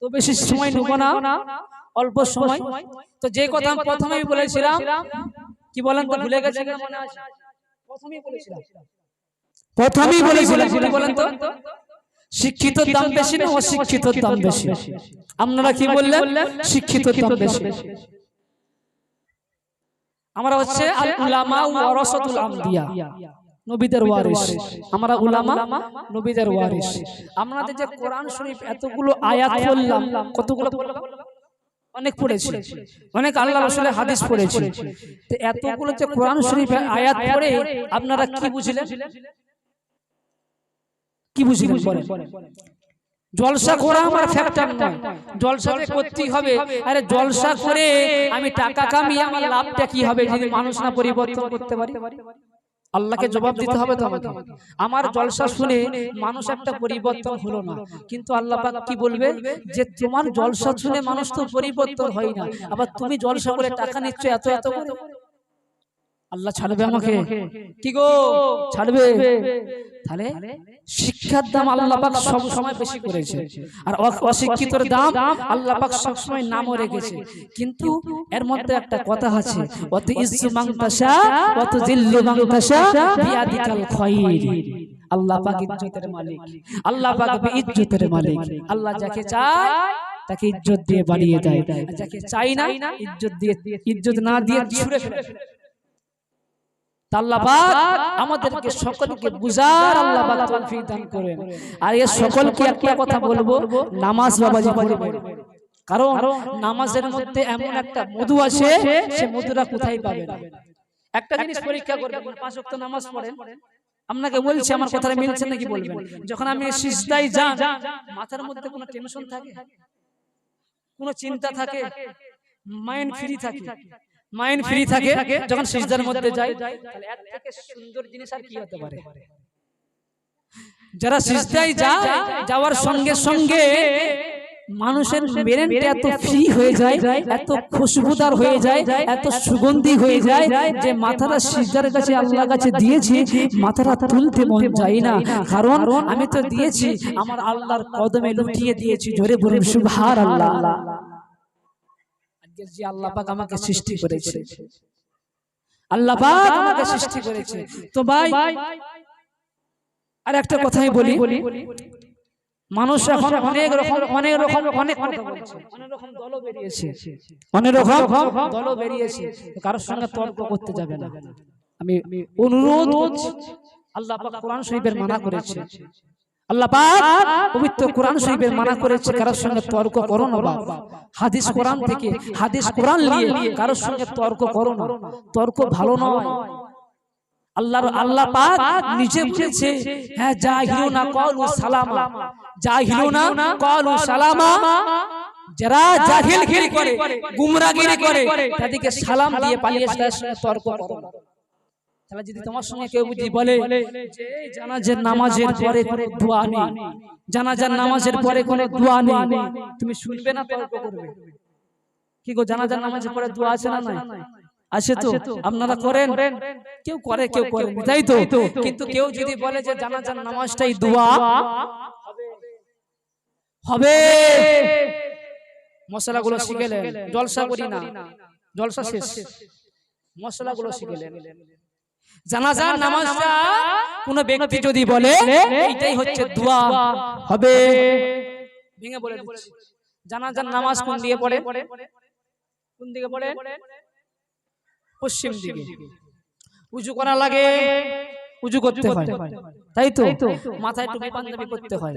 তো বেশি সময় নেব না, অল্প সময়। তো যে কথা আমি প্রথমেই বলেছিলাম, কি বলেন তো, ভুলে গেছেন না? মনে আছে প্রথমেই বলেছিলাম কি বলেন তো, শিক্ষিতর দাম বেশি না অশিক্ষিতর দাম বেশি? আপনারা কি বললেন? শিক্ষিতর দাম বেশি। আমরা হচ্ছে আল উলামা ওয়ারাসাতুল আমবিয়া, নবীদের ওয়ারিস। আমরা উলামা, নবীদের ওয়ারিস। আমাদের যে কোরআন শরীফ এতগুলো আয়াত পড়লাম, কতগুলো পড়লাম? অনেক পড়েছি, অনেক আল্লাহ রাসূলের হাদিস পড়েছি। তো এতগুলো যে কোরআন শরীফের আয়াত পড়ে আপনারা কি বুঝলেন? কি বুঝলেন বলেন? জলসা করা আমার ফ্যাক্টর নয়, জলসা যে করতেই হবে। আরে জলসা করে আমি টাকা কামিয়ে আমার লাভটা কি হবে যদি মানুষ না পরিবর্তন করতে পারি? আল্লাহকে জবাব দিতে হবে তো আমাকে। আমার জলসা শুনে মানুষ একটা পরিবর্তন হলো না, কিন্তু আল্লাহ পাক কি বলবে যে তোমার জলসা শুনে মানুষ তো পরিবর্তন হয় না, আবার তুমি জলসা করে টাকা নিচ্ছ এত এত করে। আল্লাহ ছাড়বে আমাকে? কি গো, ছাড়বে? তাহলে শিক্ষার দাম আল্লাহ পাক সব সময় বেশি করেছে, আর অশিক্ষিতর দাম আল্লাহ পাক সব সময় নামও রেখেছে। কিন্তু এর মধ্যে একটা কথা আছে, ওয়াত ইজ্জু মান তাশা ওয়া তুযিল্লু মান তাশা বিয়াদিকাল খায়র। আল্লাহ পাক ইজ্জতের মালিক, আল্লাহ পাক ইজ্জতের মালিক। আল্লাহ যাকে চায় তাকে ইজ্জত দিয়ে বাড়িয়ে দেয়, যাকে চাই না ইজ্জত না দিয়ে ছুঁড়ে ফেলে। আল্লাহ পাক আমাদেরকে সকলকে বুঝার আল্লাহ পাক তৌফিক দান করেন। আর এই সকলকে একটা কথা বলবো, নামাজ বাবাজি পড়বেন, কারণ নামাজের মধ্যে এমন একটা মধু আছে, সে মধুটা কোথায় পাবেন? একটা জিনিস পরীক্ষা করবেন, 5 ওয়াক্ত নামাজ পড়েন, আপনাকে বলছি আমার কথাটা মিলছে নাকি বলবেন। যখন আপনি সিজদায় যান, মাথার মধ্যে কোনো টেনশন থাকে, কোনো চিন্তা থাকে, মাইন্ড ফ্রি থাকে, মাইন্ড ফ্রি থাকে যখন সিজদার মধ্যে যায়, তাহলে এর থেকে সুন্দর জিনিস আর কি হতে পারে? যারা সিজদায় যায়, যাওয়ার সঙ্গে সঙ্গে মানুষের ব্রেনটা এত ফ্রি হয়ে যায়, এত খুশবুদার হয়ে যায়, এত সুগন্ধি হয়ে যায় যে মাথাটা সিজদার কাছে আল্লাহর কাছে দিয়েছি, মাথাটা তুলতে মন যায় না। কারণ আমি তো দিয়েছি আমার আল্লাহর কদমে লুটিয়ে দিয়েছি। জোরে বলুন সুবহানাল্লাহ। যে আল্লাহ পাক আমাকে সৃষ্টি করেছে, আল্লাহ পাক আমাকে সৃষ্টি করেছে। তো ভাই আর একটা কথাই বলি, মানুষ এখন অনেক কথা বলছে, অনেক রকম দল বেরিয়েছে, অনেক রকম দল বেরিয়েছে। কারোর সঙ্গে তর্ক করতে যাবে না। আমি অনুরোধ করছি, আল্লাহ পাক কোরআন শরীফের মানা করেছে, আল্লাহ পাক পবিত্র কোরআন শরীফের মানা করেছে, কারোর সঙ্গে তর্ক করো না বাবা। হাদিস কোরআন থেকে, হাদিস কোরআন নিয়ে কারোর সঙ্গে তর্ক করো না, তর্ক ভালো নয়। আল্লাহ পাক নিজে বলেছে, হ্যাঁ জাহিলুনা ক্বালু সালামা, জাহিলুনা ক্বালু সালামা, যারা জাহিলগিরি করে, গুমরাগিরি করে, তাদেরকে সালাম দিয়ে পালিয়ে তাদের সঙ্গে তর্ক করো না। তাহলে যদি তোমার সঙ্গে কেউ বুঝি বলে যে জানাজার নামাজের পরে কোনো দোয়া নেই, জানাজার নামাজের পরে কোনো দোয়া নেই, তুমি শুনবে না, তর্ক করবে। কি গো, জানাজার নামাজের পরে দোয়া আছে না নাই? আছে তো, আপনারা করেন, কেউ করে কেউ করেন, তাই তো। কিন্তু কেউ যদি বলে যে জানাজার নামাজটাই দোয়া হবে, মশলাগুলো শিখেলেন, জলসা করি না, জলসা শেষ, মশলাগুলো শিখেলেন। জানাজার নামাজটা কোন ব্যক্তি যদি বলে এইটাই হচ্ছে দোয়া হবে, ভেঙে বলে দিচ্ছি। জানাজার নামাজ কোন দিকে পড়ে? কোন দিকে পড়ে? পশ্চিম দিকে। উজু করা লাগে, উজু করতে হয়, তাই তো। মাথায় টুপি পাঞ্জাবি করতে হয়,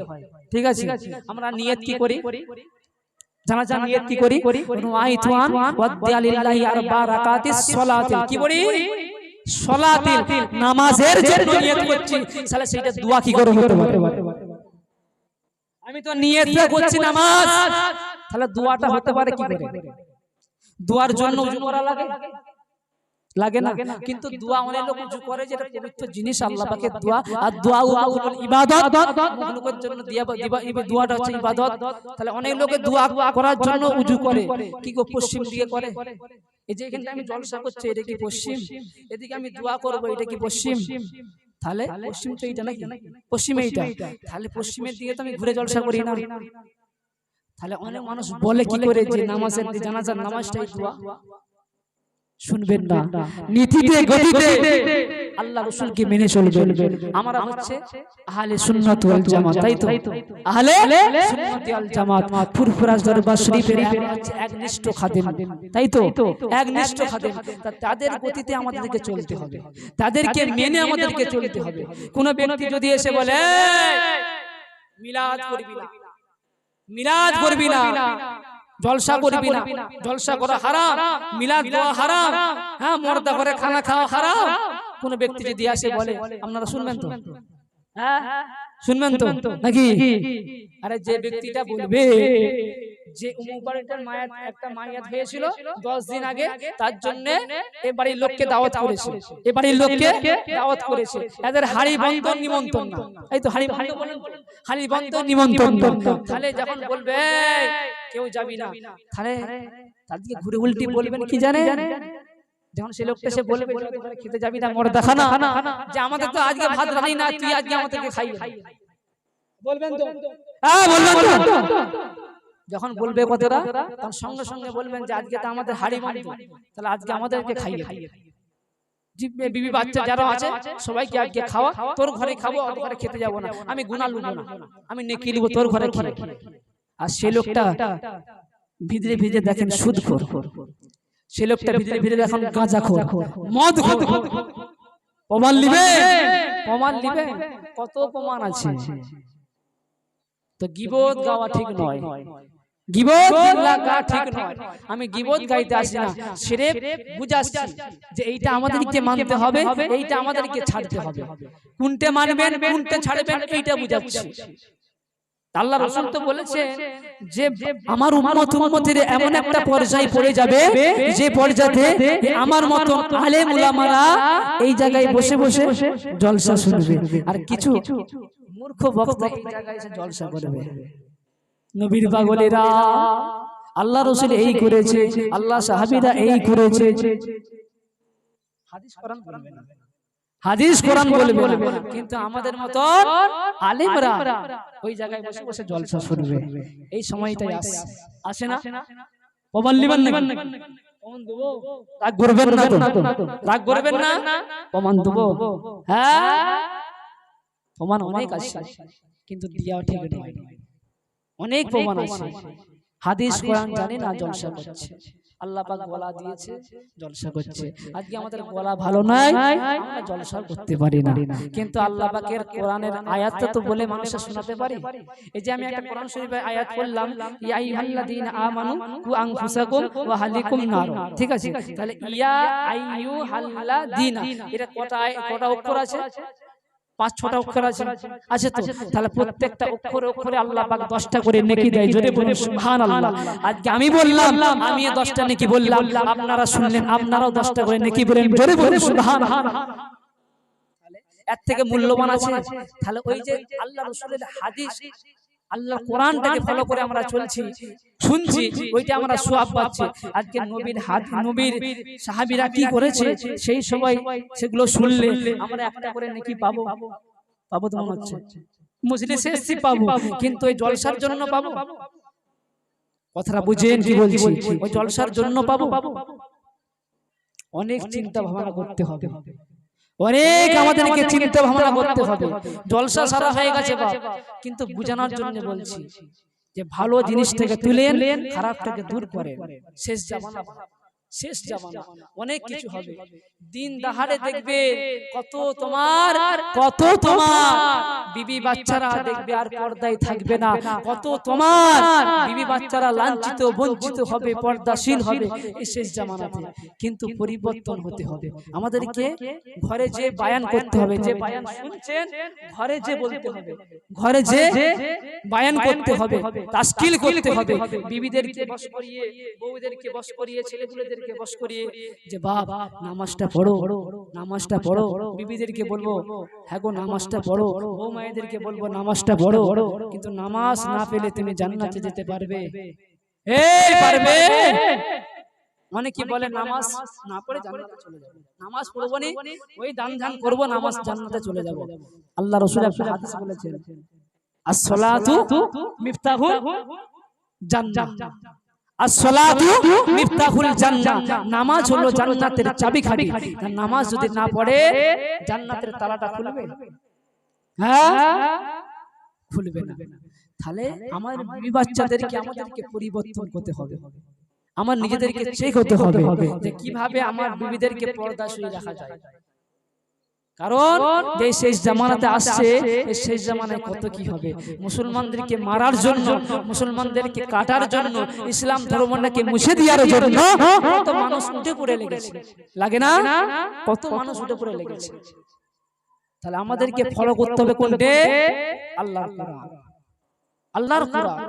ঠিক আছে। আমরা নিয়ত কি করি? জানাজার নিয়ত কি করি? নুআইতুআন ওয়াদ্দালিল্লাহি আরবা রাকাতিস সালাতিল, কি বলি? সালাতিল, নামাজের জন্য নিয়ত করছি, তাহলে সেটা দোয়া কি করে হতে পারে? আমি তো নিয়তটা করছি নামাজ, তাহলে দোয়াটা হতে পারে কি করে? দোয়ার জন্য উজু করা লাগে লাগে না? কিন্তু দোয়া অনেক লোক উজু করে, যেটা পবিত্র জিনিস আল্লাহ পাকের দোয়া। আর দোয়া হলো ইবাদত, মখলুকের জন্য দোয়াটা হচ্ছে ইবাদত। তাহলে অনেক লোকে দোয়া করার জন্য উজু করে, কি গো পশ্চিম দিকে করে। এই যে এখানে আমি জলসা করছি, এটা কি পশ্চিম? এদিকে আমি দোয়া করব, এটা কি পশ্চিম? তাহলে পশ্চিম তো এইটা নাকি? পশ্চিম এইটা, তাহলে পশ্চিমের দিকে তো আমি ঘুরে জলসা করি না। তাহলে অনেক মানুষ বলে কি করে যে নামাজের জানাজার নামাজটাই দোয়া। শুনবেন না, নীতিতে গতিতে আল্লাহ রাসূলকে মেনে চলবেন। আমরা হচ্ছে আহলে সুন্নাত ওয়াল জামাত, তাই তো? আহলে সুন্নাত ওয়াল জামাত, ফুরফুরা দরবার শরীফের একনিষ্ঠ খাদেম, তাই তো? একনিষ্ঠ খাদেম। তাদের গতিতে আমাদেরকে চলতে হবে, তাদেরকে মেনে আমাদেরকে চলতে হবে। কোন ব্যক্তি যদি এসে বলে মিলাদ করবি না, মিলাদ করবি না, জলসা করবি না, জলসা করা হারাম, মিলাদ দেওয়া হারাম, হ্যাঁ মর্দা করে খানা খাওয়া হারাম, কোন ব্যক্তি যদি আসে বলে, আপনারা শুনবেন তো? হ্যাঁ শুনবেন তো নাকি? আরে যে ব্যক্তিটা বলবে যে অমুক বাড়িটার মায়াত, একটা মায়াত হয়েছিল 10 দিন আগে, তার জন্য এই বাড়ির লোককে দাওয়াত করেছে, এই বাড়ির লোককে দাওয়াত করেছে, এদের হাড়ি বন্ধন নিমন্ত্রণ না, এই তো হাড়ি বন্ধন বলেন, হাড়ি বন্ধন নিমন্ত্রণ। তাহলে যখন বলবে কেউ যাবি না, তাহলে তাদেরকে ঘুরে উল্টি বলবেন কি জানে? যখন সে লোকটা সে বলবে খেতে যাবি না, মর্দা খানা, যে আমাদের তো আজকে ভাত রান্নি না, তুই আজকে আমাদেরকে খাইয়ে, বলবেন তো? হ্যাঁ বলবেন তো? যখন বলবে কথাটা, তখন সঙ্গে সঙ্গে বলবেন যে আজকে তো আমাদের হাড়ি বন্ধ, তাহলে আজকে আমাদেরকে খাইয়ে। বিবি বাচ্চা যারা আছে সবাইকে আজকে খাওয়া, তোর ঘরে খাবো, ওর ঘরে খেতে যাবো না, আমি গুনাহ লুবো না, আমি নেকি লুবো তোর ঘরে খেয়ে। আর সে লোকটা ভিতরে ভিতরে দেখেন সুদখোর, সে লোকটা ভিতরে ভিতরে দেখেন গাঁজাখোর, মদখোর। প্রমাণ নিবে, প্রমাণ নিবে, কত প্রমাণ আছে। তো গীবত গাওয়া ঠিক নয়, গীবত লাগা ঠিক নয়। আমি গীবত গাইতে আসি না, সিরেফ বুঝাচ্ছি যে এইটা আমাদেরকে মানতে হবে, এইটা আমাদেরকে ছাড়তে হবে। কোনটা মানবেন, কোনটা ছাড়বেন, এইটা বুঝাচ্ছি। আল্লাহ রাসূল তো বলেছে যে আমার উম্মতের এমন একটা পর্যায়ে পড়ে যাবে, যে পর্যায়ে আমার মত আলেম উলামারা এই জায়গায় বসে বসে জলসা শুনবে, আর কিছু মূর্খ বক্তা এই জায়গায় এসে জলসা করবে। নবীর পাগলেরা, আল্লাহ রাসূল এই করেছে, আল্লাহ সাহাবীরা এই করেছে, হাদিস কোরআন বলবে না, হাদিস কোরআন বলবে না, কিন্তু আমাদের মত আলেমরা ওই জায়গায় বসে বসে জলসা শুনবে। এই সময়টাই আসে না? প্রমাণ নিবেন না? প্রমাণ দেবো, রাগ করবেন না তো? রাগ করবেন না? প্রমাণ দেবো, হ্যাঁ প্রমাণ অনেক আছে, কিন্তু দিয়া ঠিক নয়। অনেক প্রমাণ আছে, হাদিস কোরআন জানি না, জলসা করছে। আল্লাহ পাক গলা দিয়েছে, জলসা করছে। আজকে আমাদের গলা ভালো নাই, আমরা জলসা করতে পারি না, কিন্তু আল্লাহ পাকের কোরআনের আয়াতটা তো বলে মানুষকে শোনাতে পারি। এই যে আমি একটা কোরআন শরীফের আয়াত পড়লাম, ইয়া আইয়ুহাল্লাযীনা আমানু কু আনফুসাকুম ওয়া আহলিকুম নার, ঠিক আছে? তাহলে ইয়া আইয়ুহাল্লাযীনা, এটা কটা অক্ষর আছে? 5-6টা অক্ষর আছে, আছে তো? তাহলে প্রত্যেকটা অক্ষরে অক্ষরে আল্লাহ পাক 10টা করে নেকি দেয়। জোরে বলুন সুবহানাল্লাহ। আজকে আমি বললাম, আমি 10টা নেকি বললাম, আপনারা শুনলেন, আপনারাও 10টা করে নেকি বলেন। জোরে বলুন সুবহানাল্লাহ। তাহলে এর থেকে মূল্যবান আছে? তাহলে ওই যে আল্লাহ রাসূলের হাদিস, আল্লাহ কোরআনটাকে ফলো করে আমরা চলছি, শুনছি, ওইটা আমরা সওয়াব পাচ্ছি। আজকে নবীর নবীর সাহাবীরা কি করেছে, সেই সময় সেগুলো শুনলে আমরা একটা করে নেকি পাবো, পাবো তো মনে হচ্ছে? মজলিসে এসেছি পাবো, কিন্তু ওই জলসার জন্য পাবো? কথাটা বুঝেন কি বলছি? ওই জলসার জন্য পাবো? অনেক চিন্তা ভাবনা করতে হবে, অনেক আমাদেরকে চিন্তা ভাবনা করতে হবে। জলসা সারা হয়ে গেছে বাপ, কিন্তু বুঝানোর জন্য বলছি যে ভালো জিনিস থেকে তুলেন, খারাপ থেকে দূর করেন। শেষ জামানা, শেষ জামানা, অনেক কিছু হবে। দিন দাহাড়ে দেখবে কত তোমার বিবি বাচ্চারা দেখবে আর পর্দায় থাকবে না, কত তোমার বিবি বাচ্চারা লাঞ্ছিত বঞ্চিত হবে, পর্দাশীল হবে এই শেষ জামানাতে। কিন্তু পরিবর্তন হতে হবে আমাদেরকে। ঘরে যে বায়ান করতে হবে, যে বায়ান শুনছেন ঘরে যে বলতে হবে, ঘরে যে বায়ান করতে হবে, তাশকিল করতে হবে। বিবিদেরকে বশ করিয়ে, বউদেরকে বশ করিয়ে, ছেলেগুলোদেরকে বশ করিয়ে যে বাপ নামাজটা পড়ো, নামাজটা পড়ো। বিবিদেরকে বলবো হ্যাঁ গো নামাজটা পড়ো, বউ মায়েদেরকে বলবো নামাজটা পড়ো। কিন্তু নামাজ না পেলে তুমি জান্নাতে যেতে পারবে? এই পারবে? অনেকে বলে নামাজ না পড়ে জান্নাতে চলে যাবে, নামাজ পড়বো নি, ওই দান ধ্যান করবো, নামাজ জান্নাতে চলে যাব। আল্লাহ রাসূল একটা হাদিস বলেছেন, আস-সালাতু মিফতাহুল জান্নাহ, আস-সালাতু মিফতাহুল জান্নাহ, নামাজ হলো জান্নাতের চাবিকাঠি। নামাজ যদি না পড়ে জান্নাতের তালাটা খুলবে? হ্যাঁ, খুলবে না। তাহলে আমার বিবি বাচ্চাদেরকে আমাদেরকে পরিবর্তন করতে হবে, আমার নিজেদেরকে চেক হতে হবে যে কিভাবে আমার বিবিদেরকে পর্দাশীল রাখা যায়। কারণ যে শেষ জামানাতে আসছে, এই শেষ জামানায় কত কি হবে। মুসলমানদেরকে মারার জন্য, মুসলমানদেরকে কাটার জন্য, ইসলাম ধর্মটাকে মুছে দেওয়ার জন্য কত মানুষ উঠে পড়ে লেগেছে, লাগে না? কত মানুষ উঠে পড়ে লেগেছে। তাহলে আমাদেরকে ফলো করতে হবে কোনটা? আল্লাহর কোরআন, আল্লাহর কোরআন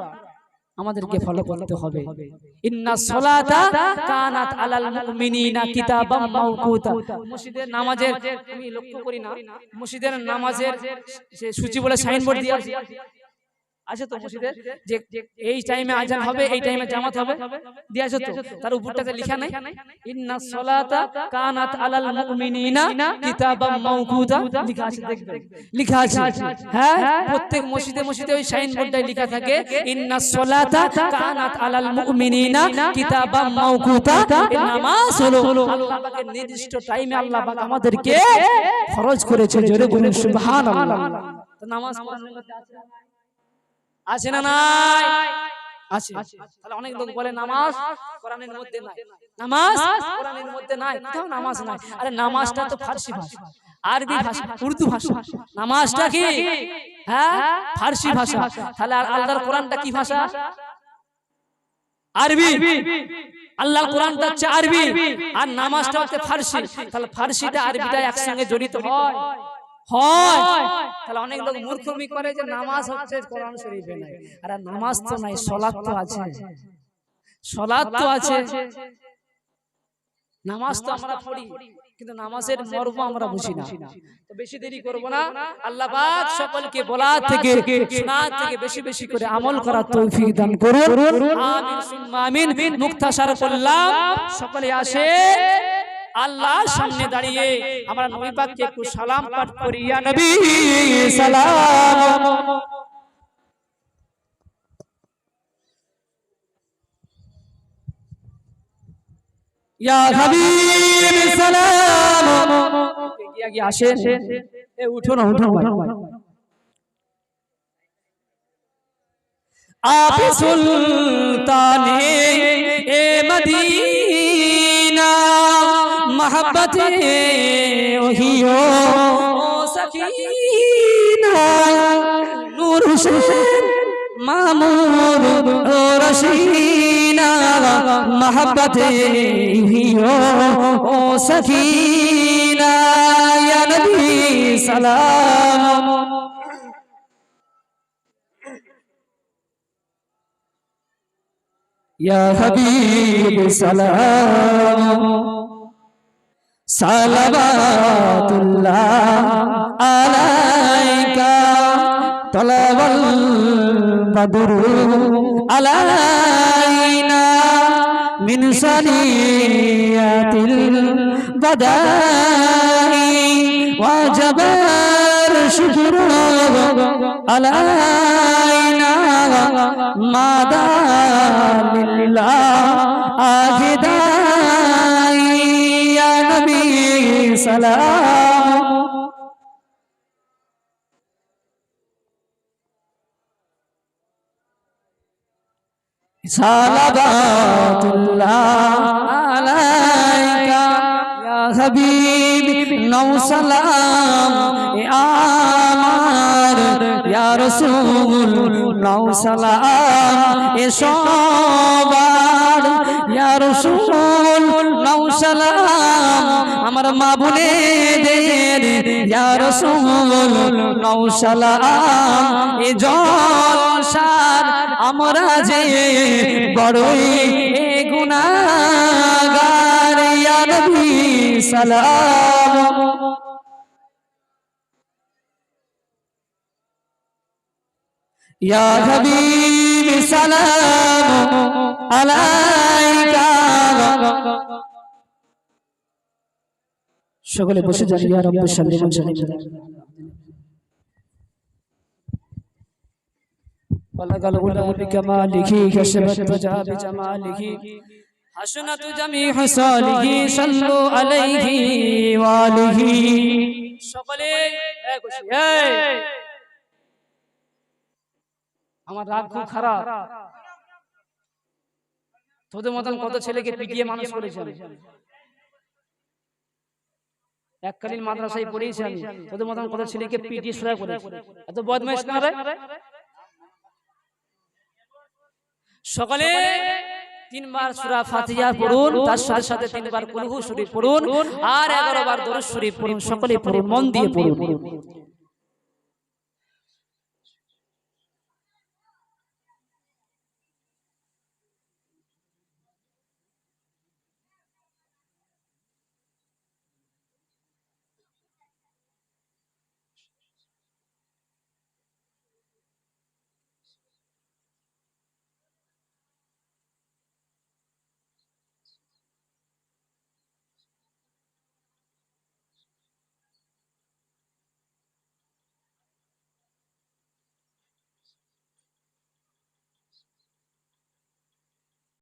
আমাদেরকে ফলো করতে হবে। ইন্নাস সালাতা কানাত আলাল মুমিনিনা কিতাবাম মাওকুতা। মসজিদের নামাজের আমি লক্ষ্য করি না, মসজিদের নামাজের যে সূচি বলে সাইনবোর্ড দিয়ে আছে তো মসজিদের, যে এই টাইমে আজান হবে, এই টাইমে জামাত হবে, দিয়ে আছে তো, তার উপরটাতে লেখা নাই ইন্নাস সালাতা কানাত আলাল মুমিনিনা কিতাবাম মাওকুতা, লেখা আছে, দেখবেন লেখা আছে। হ্যাঁ, প্রত্যেক মসজিদে মসজিদে ওই সাইনবোর্ডটাই লেখা থাকে ইন্নাস সালাতা কানাত আলাল মুমিনিনা কিতাবাম মাওকুতা। এই নামাজ হলো আল্লাহ পাকের নির্দিষ্ট টাইমে আল্লাহ পাক আমাদেরকে ফরজ করেছে। জোরে বলুন সুবহানাল্লাহ। তো নামাজ পড়ার আছে না নাই? আছে। তাহলে অনেক লোক বলে নামাজ কোরআনের মধ্যে নাই, নামাজ কোরআনের মধ্যে নাই, কোথাও নামাজ নাই। আরে নামাজটা তো ফারসি ভাষা, আরবি ভাষা, উর্দু ভাষা। নামাজটা কি? হ্যাঁ, ফারসি ভাষা। তাহলে আল্লাহর কোরআনটা কি ভাষা? আরবি। আল্লাহর কোরআনটা হচ্ছে আরবি আর নামাজটা হচ্ছে ফারসি। তাহলে ফারসিটা আরবিটা একসঙ্গে জড়িত হয়। তাহলে অনেক লোক মূর্খমি করে যে নামাজ হচ্ছে কোরআন শরীফে নাই। আরে নামাজ তো নাই, সালাত তো আছে, সালাত তো আছে। নামাজ তো আমরা পড়ি কিন্তু নামাজের মর্ম আমরা বুঝি না। তো বেশি দেরি করব না, আল্লাহ পাক সকলকে বলা থেকে শোনা থেকে বেশি বেশি করে আমল করার তৌফিক দান করুন। আমিন সুম্মা আমিন। মুক্তাসার করলাম, সকলে আসে আল্লাহর সামনে দাঁড়িয়ে আমরা নবী পাককে একটু সালাম পাঠ করি। ইয়া নবী সালাম, ইয়া হাবিব সালাম। আগে আসেন, এ উঠো না, উঠো ভাই। आप सुल्ताने ए मदीना मोहब्बते ओहियो सकीना नूर हुसैन मामूर ओ रशीना मोहब्बते ओहियो ओ सकीना या नबी सलाम। या हबीब सलाम सलावतुल्लाह अलैका तलवल बदरु अलैना मिन सनियातिल बदाई वजबर शुक्र अलैना मादा लिल्लाह आजिदाई या नबी सलाम। सलावतुल्लाह সালাম এ আমার ইয়া রাসূল নাও সালাম এ সবার ইয়া রাসূল নাও সালাম আমার মা বোনেদের ইয়া রাসূল নাও সালাম এ জলসার আমরা যে বড়ই গুনাহগার ইয়া নবী সালাম ইয়া হাবিব সালাম আলাইকা সকলে বসে যান ইয়া রাব্বি সাল্লি আলাইহি بلغ العلا بكماله كشفت الدجى بجماله حسنت جميع خصاله صلوا عليه وآله সকলে আমার রাগ খুব খারাপ তোদের মতন কত ছেলেকে পিটিয়ে মানুষ করেছে এককালীন মাদ্রাসায় পড়েছি আমি তোদের মতন কত ছেলেকে পিটিয়ে সোজা করেছে এত বদমাইশ না রে সকলে তিনবার সূরা ফাতিহা পড়ুন তার সাথে সাথে তিনবার কুল হু শরীফ পড়ুন আর 11 বার দরুদ শরীফ পড়ুন সকলে পড়ুন মন দিয়ে পড়ুন